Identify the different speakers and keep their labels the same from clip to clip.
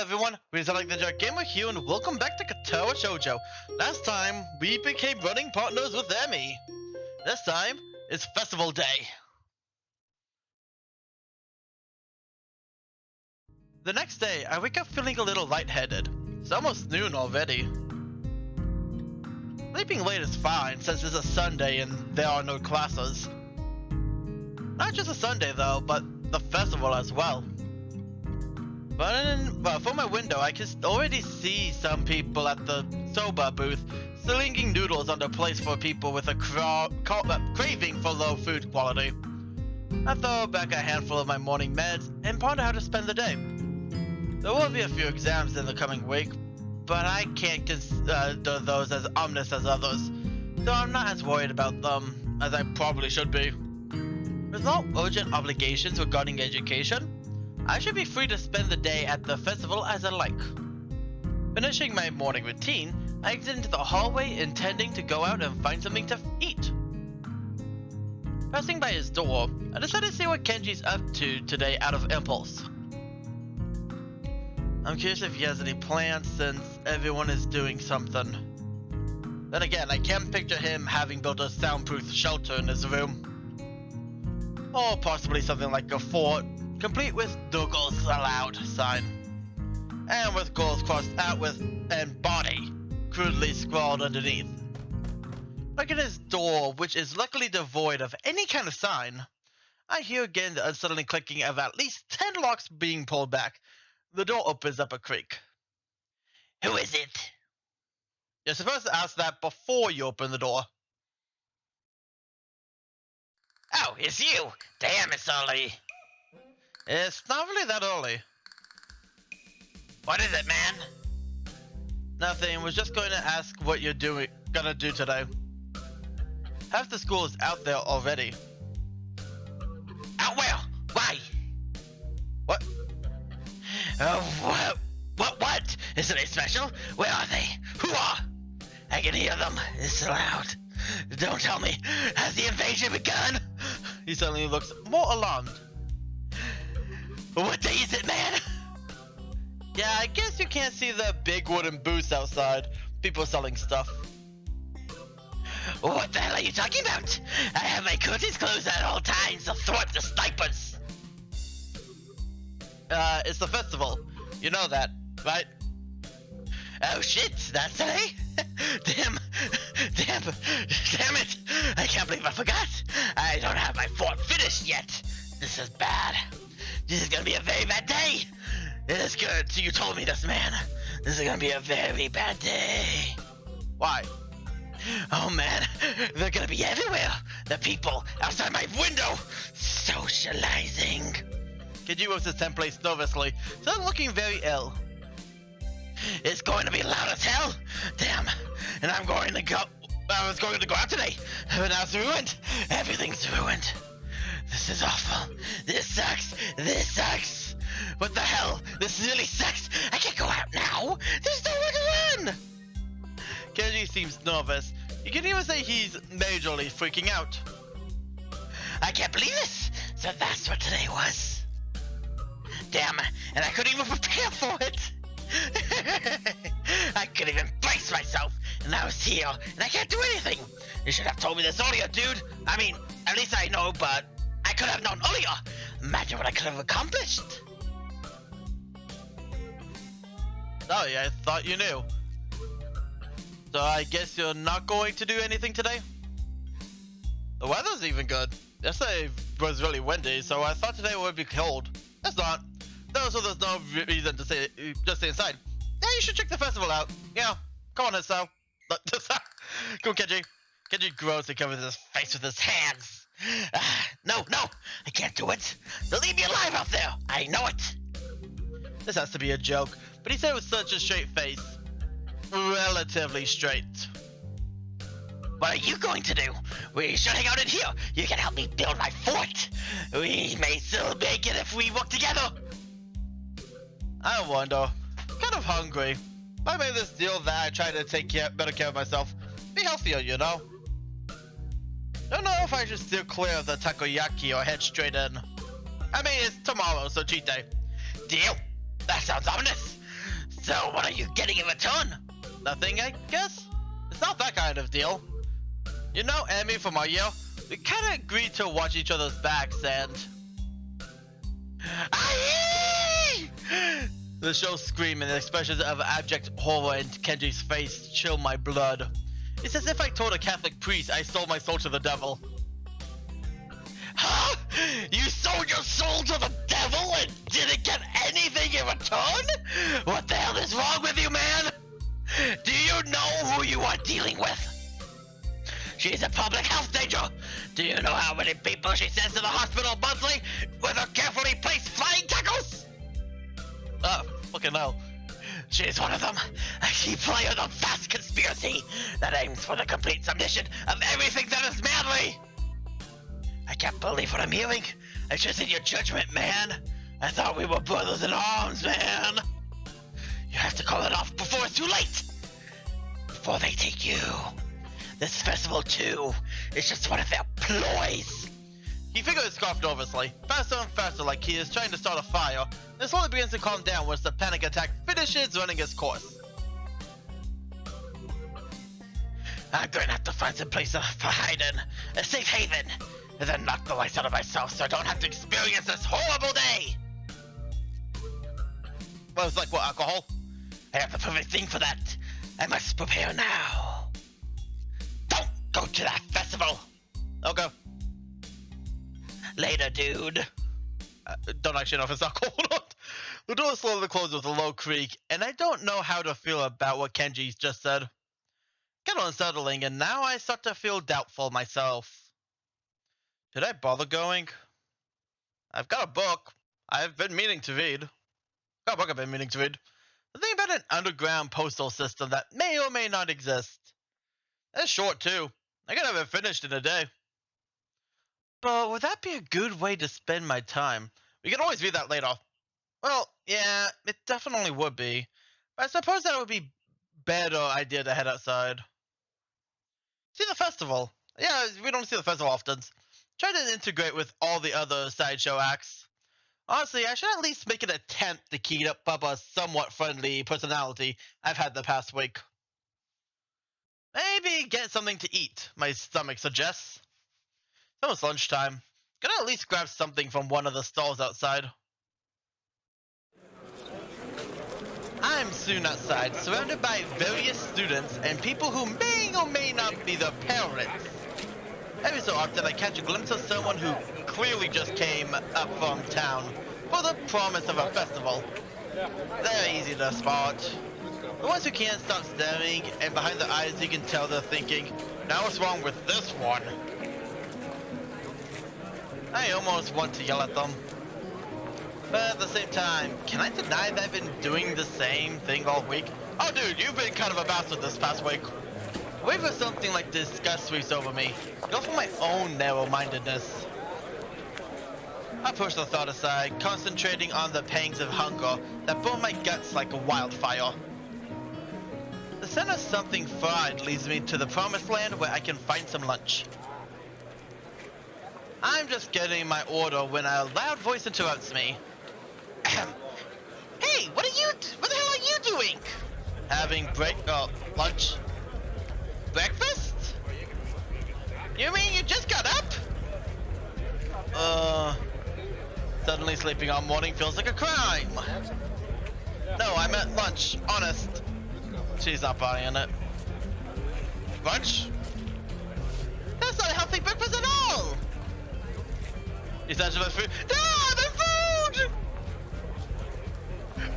Speaker 1: everyone, we like the Gamer here and welcome back to Katawa Shoujo. Last time, we became running partners with Emmy. This time, it's festival day. The next day, I wake up feeling a little lightheaded. It's almost noon already. Sleeping late is fine since it's a Sunday and there are no classes. Not just a Sunday though, but the festival as well. But from my window, I can already see some people at the soba booth slinging noodles on the place for people with a craving for low food quality. I throw back a handful of my morning meds and ponder how to spend the day. There will be a few exams in the coming week, but I can't consider those as ominous as others, so I'm not as worried about them as I probably should be. With no urgent obligations regarding education, I should be free to spend the day at the festival as I like. Finishing my morning routine, I exit into the hallway intending to go out and find something to eat. Passing by his door, I decided to see what Kenji's up to today out of impulse. I'm curious if he has any plans since everyone is doing something. Then again, I can't picture him having built a soundproof shelter in his room. Or possibly something like a fort, complete with "No Girls Allowed" sign. And with girls crossed out with "and body" crudely scrawled underneath. Look at his door, which is luckily devoid of any kind of sign. I hear again the unsettling clicking of at least 10 locks being pulled back. The door opens up a creak. Who is it? You're supposed to ask that before you open the door. Oh, it's you! Damn, it's early. It's not really that early. What is it, man? Nothing, was just going to ask what you're gonna do today. Half the school is out there already. Out where? Why? What? What? Isn't it special? Where are they? Who are? I can hear them. It's loud. Don't tell me. Has the invasion begun? He suddenly looks more alarmed. What day is it, man? Yeah, I guess you can't see the big wooden booths outside. People selling stuff. What the hell are you talking about? I have my curtains closed at all times to thwart the snipers. It's the festival. You know that, right? Oh shit, that's today? Damn it! I can't believe I forgot. I don't have my fort finished yet. This is bad. This is gonna be a very bad day. It is good. So you told me this, man. This is gonna be a very bad day. Why? Oh man, they're gonna be everywhere. The people outside my window, socializing. Kenji moves his template nervously, still looking very ill. It's going to be loud as hell. Damn. And I was going to go out today, but now it's ruined. Everything's ruined. This is awful. This sucks. What the hell? This really sucks. I can't go out now. There's nowhere to run. Kenji seems nervous. You can even say he's majorly freaking out. I can't believe this. So that's what today was. Damn, and I couldn't even prepare for it. I couldn't even brace myself, and I was here, and I can't do anything. You should have told me this earlier, dude. I mean, at least I know, but I could have known earlier. Imagine what I could have accomplished. Oh yeah, I thought you knew. So I guess you're not going to do anything today? The weather's even good. Yesterday was really windy, so I thought today would be cold. It's not. So there's no reason to just stay inside. Yeah, you should check the festival out. Yeah, come on, Hisso. Go, Kenji. Kenji grows and covers his face with his hands. No, I can't do it. They'll leave me alive out there. I know it. This has to be a joke, but he said it with such a straight face. Relatively straight. What are you going to do? We should hang out in here. You can help me build my fort. We may still make it if we work together. I wonder. I'm kind of hungry. I made this deal that I try to take better care of myself. Be healthier, you know. Don't know if I should steer clear of the takoyaki or head straight in. I mean, it's tomorrow, so cheat day. Deal. That sounds ominous. So what are you getting in return? Nothing, I guess? It's not that kind of deal. You know, Amy, from our year, we kinda agreed to watch each other's backs and... Aye! The show scream and the expressions of abject horror in Kenji's face chill my blood. It's as if I told a Catholic priest I sold my soul to the devil. Huh? You sold your soul to the devil and didn't get anything in return? What the hell is wrong with you, man? Do you know who you are dealing with? She's a public health danger. Do you know how many people she sends to the hospital monthly with her carefully placed flying tackles? Oh, fucking hell. She's one of them. A key player of the vast conspiracy that aims for the complete submission of everything that is manly. I can't believe what I'm hearing. I trust in your judgment, man. I thought we were brothers in arms, man. You have to call it off before it's too late. Before they take you. This festival, too, is just one of their ploys. He figures his scarf nervously, faster and faster like he is trying to start a fire, and slowly begins to calm down once the panic attack finishes running its course. I'm going to have to find some place for hiding, a safe haven, and then knock the lights out of myself so I don't have to experience this horrible day. Well, it's like what, alcohol? I have the perfect thing for that. I must prepare now. Don't go to that festival. Okay. Later, dude. Don't actually know if it's alcohol or not. The door slowly closes with a low creak, and I don't know how to feel about what Kenji just said. Kind of unsettling, and now I start to feel doubtful myself. Did I bother going? I've got a book I've been meaning to read. Got a book I've been meaning to read. The thing about an underground postal system that may or may not exist. It's short too. I could have it finished in a day. But would that be a good way to spend my time? We can always read that later. Well, yeah, it definitely would be. But I suppose that would be better idea to head outside. See the festival. Yeah, we don't see the festival often. Try to integrate with all the other sideshow acts. Honestly, I should at least make an attempt to keep up a somewhat friendly personality I've had the past week. Maybe get something to eat, my stomach suggests. It's almost lunchtime. Gotta at least grab something from one of the stalls outside. I'm soon outside, surrounded by various students and people who may or may not be their parents. Every so often I catch a glimpse of someone who clearly just came up from town for the promise of a festival. They're easy to spot. The ones who can't stop staring, and behind their eyes you can tell they're thinking, now what's wrong with this one? I almost want to yell at them. But at the same time, can I deny that I've been doing the same thing all week? Oh dude, you've been kind of a bastard this past week. A wave of something like disgust sweeps over me. It goes for my own narrow-mindedness. I push the thought aside, concentrating on the pangs of hunger that burn my guts like a wildfire. The scent of something fried leads me to the promised land where I can find some lunch. I'm just getting my order when a loud voice interrupts me. Hey, what the hell are you doing? Having lunch? Breakfast? You mean you just got up? Suddenly sleeping all morning feels like a crime. No, I meant lunch, honest. She's not buying it. Lunch? That's not a healthy breakfast at all! He's asking for food. Ah, my food!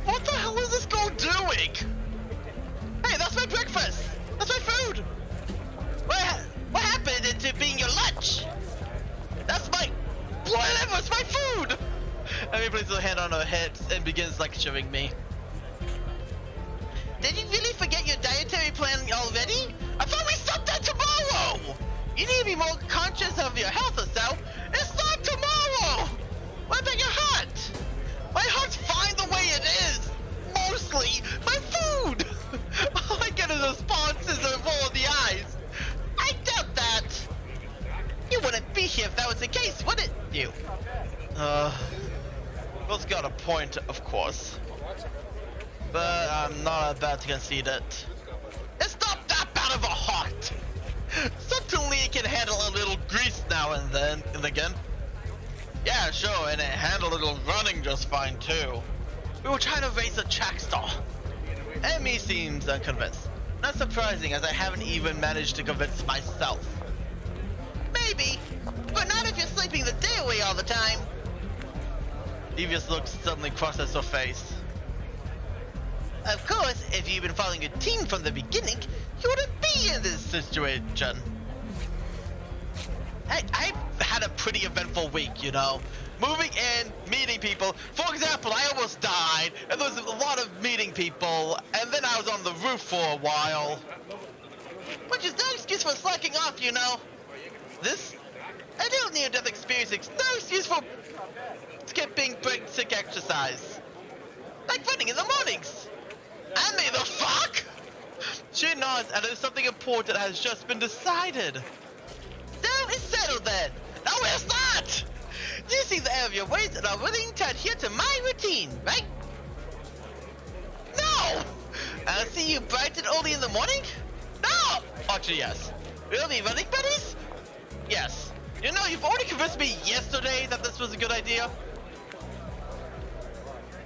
Speaker 1: What the hell is this girl doing? Hey, that's my breakfast! That's my food! What happened into being your lunch? That's my... Whatever, it's my food! Amy places her hand on her head and begins lecturing me. Did you really forget your dietary plan already? I thought we stopped that tomorrow! You need to be more conscious of your health or so. It's not tomorrow! What about your heart? My heart's fine the way it is! Mostly my food! All I get is responses that roll of the eyes. I doubt that. You wouldn't be here if that was the case, would it? You. Will's got a point, of course. but I'm not about to concede it. It's not that bad of a heart. Certainly it can handle a little grease now and then and again. Yeah, sure, and it handled a little running just fine too. We were trying to raise a track star. Emmy seems unconvinced. Not surprising, as I haven't even managed to convince myself. Maybe, but not if you're sleeping the day away all the time. Devious look suddenly crosses her face. Of course, if you've been following your team from the beginning, you wouldn't be in this situation. I've had a pretty eventful week, you know. Moving in, meeting people. For example, I almost died, and there was a lot of meeting people, and then I was on the roof for a while. Which is no excuse for slacking off, you know. This, I don't near-death experience, no excuse for skipping basic exercise. Like running in the mornings. And me the fuck? She nods, and there's something important has just been decided. So it's settled then. No, it's not! You see the error of your ways and are willing to adhere to my routine, right? No! I'll see you bright and early in the morning? No! Actually, yes. We'll be running buddies? Yes. You know, you've already convinced me yesterday that this was a good idea.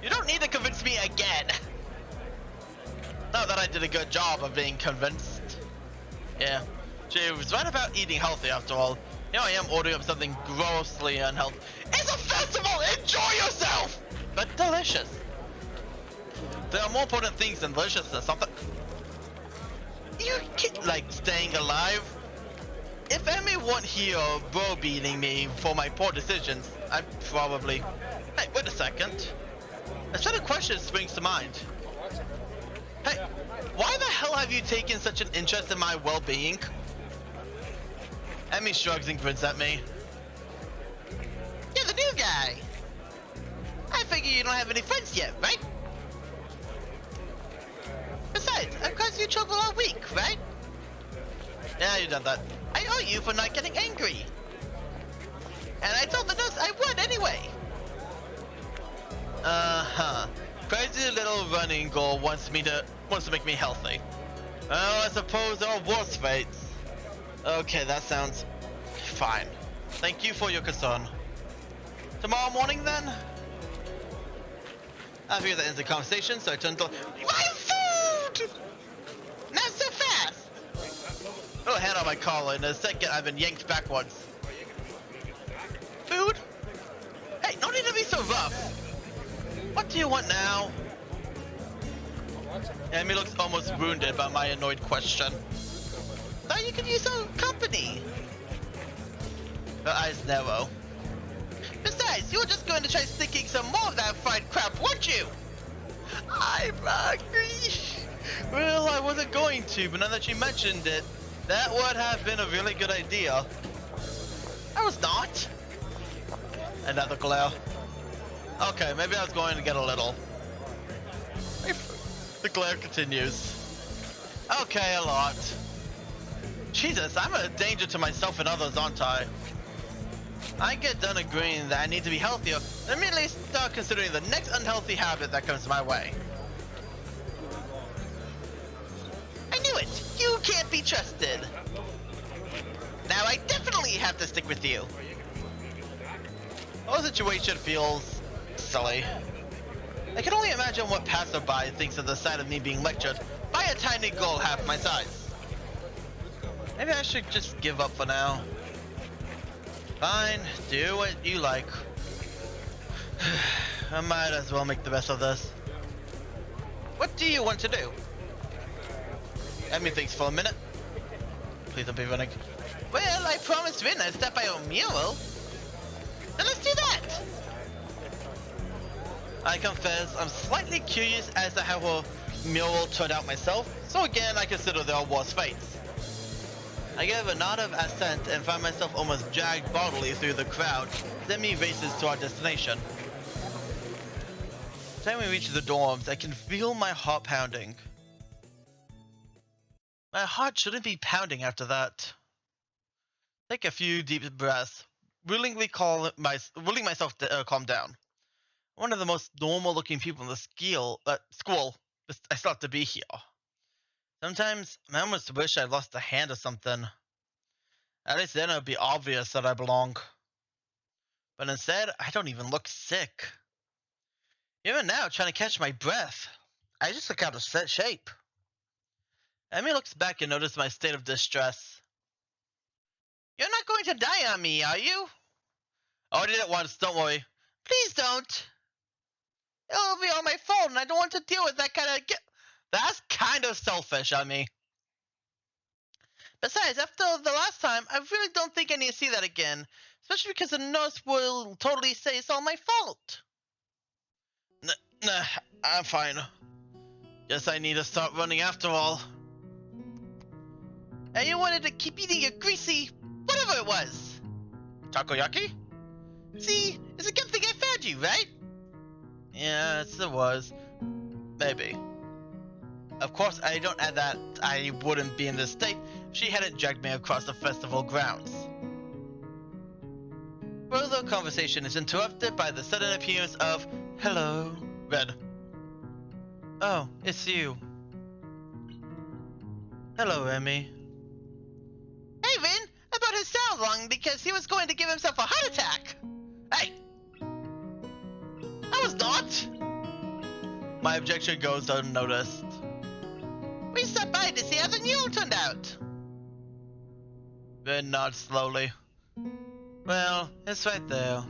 Speaker 1: You don't need to convince me again. Not that I did a good job of being convinced. Yeah. She was right about eating healthy after all. Here I am ordering up something grossly unhealthy. It's a festival! Enjoy yourself! But delicious. There are more important things than deliciousness. Something. You can't, like, staying alive? If Emmy weren't here bro-beating me for my poor decisions, I'd probably... Hey, wait a second. A set of questions springs to mind. Hey, why the hell have you taken such an interest in my well-being? Emmy shrugs and grins at me. You're the new guy. I figure you don't have any friends yet, right? Besides, of course you trouble all week, right? Yeah, you done that. I owe you for not getting angry. And I told the nurse I would anyway. Uh-huh. Crazy little running goal wants to make me healthy. Well, I suppose there are worse fates. Okay, that sounds fine. Thank you for your concern. Tomorrow morning, then? I figured that ends the conversation, so I turned to... My food! Not so fast! Oh, hand on my collar. In a second, I've been yanked backwards. Food? Hey, no need to be so rough. What do you want now? Emmy looks almost wounded by my annoyed question. Thought you could use some company. Her eyes narrow. Besides, you were just going to try sticking some more of that fried crap, weren't you? I'm hungry. Well, I wasn't going to, but now that you mentioned it, that would have been a really good idea. I was not. Another glare. Okay, maybe I was going to get a little. The glare continues. Okay, a lot. Jesus, I'm a danger to myself and others, aren't I? I get done agreeing that I need to be healthier, and immediately start considering the next unhealthy habit that comes my way. I knew it! You can't be trusted! Now I definitely have to stick with you. The whole situation feels silly. I can only imagine what passerby thinks of the sight of me being lectured by a tiny girl half my size. Maybe I should just give up for now. Fine, do what you like. I might as well make the best of this. What do you want to do? Emmy thinks for a minute. Please don't be running. Well, I promised Rin I'd stop by your mural. Then let's do that! I confess, I'm slightly curious as to how her mural turned out myself, so again I consider there are worse fates. I give a nod of assent and find myself almost dragged bodily through the crowd as Emmy races to our destination. By the time we reach the dorms, I can feel my heart pounding. My heart shouldn't be pounding after that. Take a few deep breaths, willing myself to calm down. One of the most normal-looking people in the school. I still have to be here. Sometimes I almost wish I lost a hand or something. At least then it would be obvious that I belong. But instead, I don't even look sick. Even now, trying to catch my breath, I just look out of shape. Emmy looks back and notices my state of distress. You're not going to die on me, are you? Oh, I did it once, don't worry. Please don't. It'll be all my fault, and I don't want to deal with that kind of... That's kind of selfish on me. Besides, after the last time, I really don't think I need to see that again. Especially because the nurse will totally say it's all my fault. Nah, I'm fine. Guess I need to start running after all. And you wanted to keep eating your greasy... whatever it was. Takoyaki? See, it's a good thing I found you, right? Yes, it was. Maybe. Of course, I don't add that I wouldn't be in this state if she hadn't dragged me across the festival grounds. Further conversation is interrupted by the sudden appearance of Hello, Red. Oh, it's you. Hello, Emmy. Hey, Vin! I brought his sound along because he was going to give himself a heart attack! Hey! I was not! My objection goes unnoticed. We stopped by to see how the new turned out. Vin nods slowly. Well, it's right there.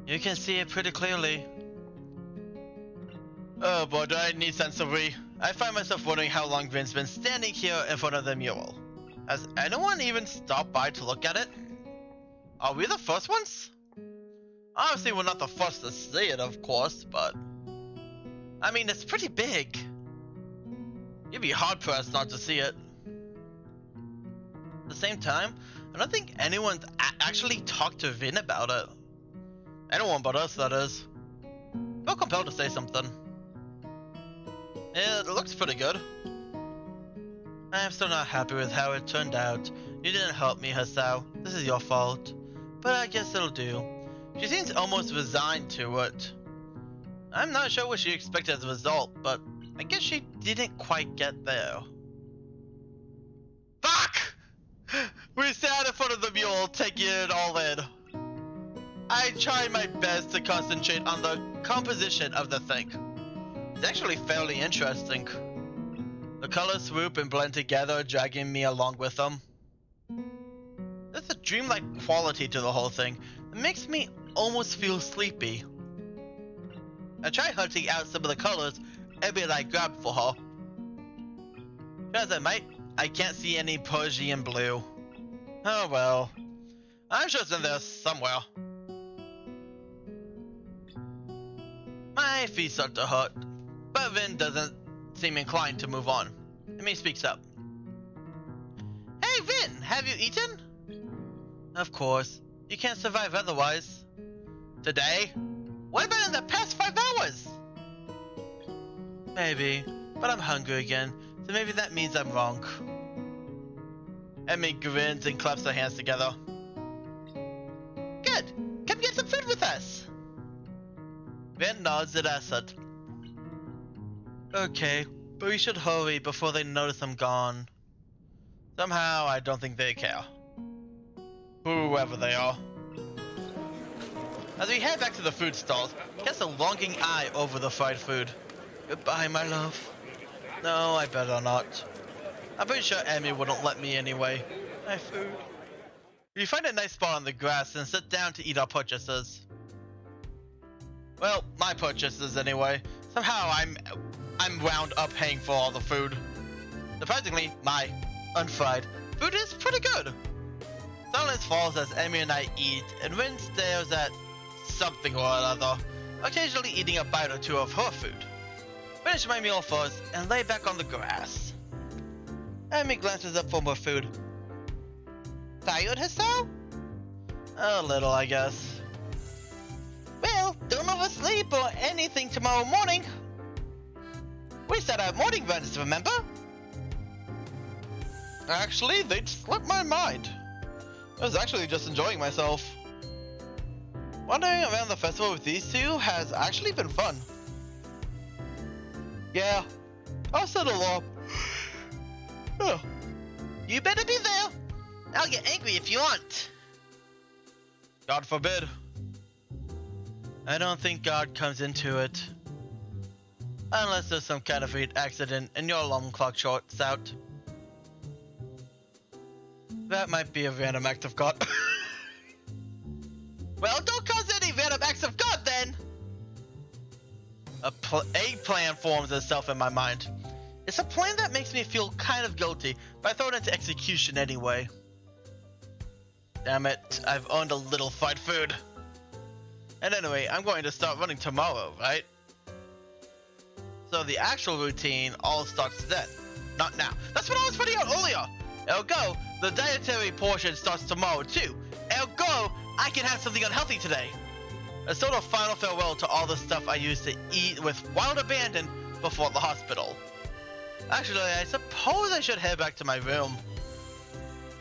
Speaker 1: You can see it pretty clearly. Oh boy, do I need sensory. I find myself wondering how long Vin's been standing here in front of the mural. Has anyone even stopped by to look at it? Are we the first ones? Obviously we're not the first to see it, of course, but... I mean, it's pretty big. You'd be hard-pressed not to see it. At the same time, I don't think anyone's actually talked to Vin about it. Anyone but us, that is. Feel compelled to say something. It looks pretty good. I'm still not happy with how it turned out. You didn't help me, Hasao. This is your fault. But I guess it'll do. She seems almost resigned to it. I'm not sure what she expected as a result, but I guess she didn't quite get there. Fuck! We sat in front of the mule, taking it all in. I tried my best to concentrate on the composition of the thing. It's actually fairly interesting. The colors swoop and blend together, dragging me along with them. There's a dreamlike quality to the whole thing that makes me almost feel sleepy. I tried hunting out some of the colors Emmy and I grabbed for her. Try as I might, I can't see any Persian blue. Oh well. I'm sure it's in there somewhere. My feet start to hurt, but Vin doesn't seem inclined to move on. Emmy speaks up. Hey Vin, have you eaten? Of course. You can't survive otherwise. Today? What about in the past 5 hours? Maybe, but I'm hungry again, so maybe that means I'm wrong. Emmy grins and claps her hands together. Good! Come get some food with us! Vin nods at Acid. Okay, but we should hurry before they notice I'm gone. Somehow, I don't think they care. Whoever they are. As we head back to the food stalls, cast a longing eye over the fried food. Goodbye, my love. No, I better not. I'm pretty sure Emmy wouldn't let me anyway. My food. We find a nice spot on the grass and sit down to eat our purchases. Well, my purchases anyway. Somehow I'm wound up paying for all the food. Surprisingly, my unfried food is pretty good. Silence falls as Emmy and I eat, and Rin stares at something or other, occasionally eating a bite or two of her food. Finish my meal first and lay back on the grass. Emmy glances up from her food. Tired, Hasao? A little, I guess. Well, don't oversleep or anything tomorrow morning. We set out morning runs, remember? Actually, they'd slipped my mind. I was actually just enjoying myself. Wandering around the festival with these two has actually been fun. Yeah, I'll settle up. Oh. You better be there. I'll get angry if you want. God forbid. I don't think God comes into it. Unless there's some kind of freak accident and your alarm clock shorts out. That might be a random act of God. Well, don't cause any random acts of God then! A plan forms itself in my mind. It's a plan that makes me feel kind of guilty, but I throw it into execution anyway. Damn it, I've earned a little fried food. And anyway, I'm going to start running tomorrow, right? So the actual routine all starts then, not now. That's what I was putting out earlier! Ergo, the dietary portion starts tomorrow too. Ergo, I can have something unhealthy today. A sort of final farewell to all the stuff I used to eat with wild abandon before the hospital. Actually, I suppose I should head back to my room.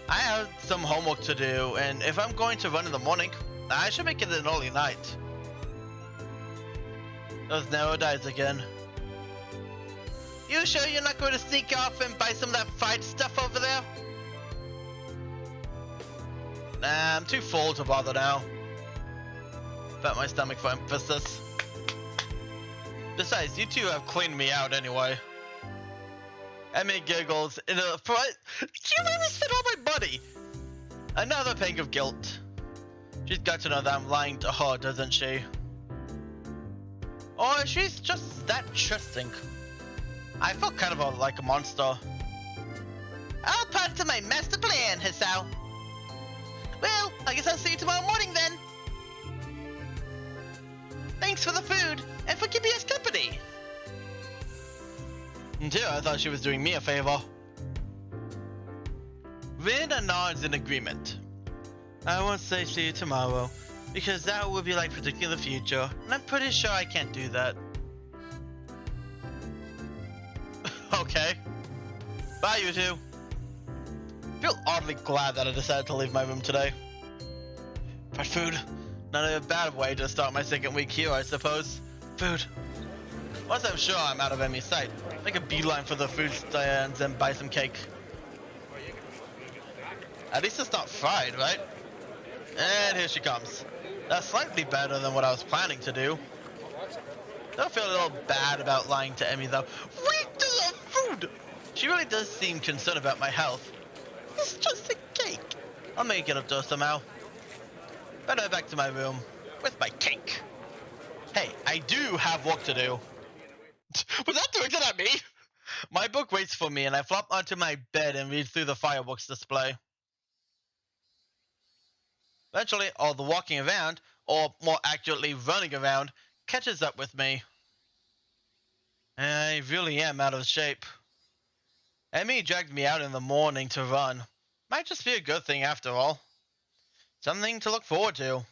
Speaker 1: I have some homework to do, and if I'm going to run in the morning, I should make it an early night. Those narrow eyes again. You sure you're not going to sneak off and buy some of that fried stuff over there? Nah, I'm too full to bother now. Pat my stomach for emphasis. Besides, you two have cleaned me out anyway. Emmy giggles in a front. You made me spend all my money! Another pang of guilt. She's got to know that I'm lying to her, doesn't she? Or she's just that trusting. I feel kind of like a monster. I'll part to my master plan, Hisao. Well, I guess I'll see you tomorrow morning then. Thanks for the food, and for keeping us company. Until I thought she was doing me a favor. Rina nods in agreement. I won't say see you tomorrow, because that would be like predicting the future, and I'm pretty sure I can't do that. Okay. Bye, you two. I feel oddly glad that I decided to leave my room today. But food. Not a bad way to start my second week here, I suppose. Food. Once I'm sure I'm out of Emmy's sight, make a beeline for the food stands and buy some cake. At least it's not fried, right? And here she comes. That's slightly better than what I was planning to do. Don't feel a little bad about lying to Emmy though. Wait to the food! She really does seem concerned about my health. It's just a cake. I'll make it up to her somehow. Better head back to my room with my cake. Hey, I do have work to do. Was that directed at me? My book waits for me and I flop onto my bed and read through the fireworks display. Eventually, all the walking around, or more accurately running around, catches up with me. I really am out of shape. Emmy dragged me out in the morning to run. Might just be a good thing after all. Something to look forward to.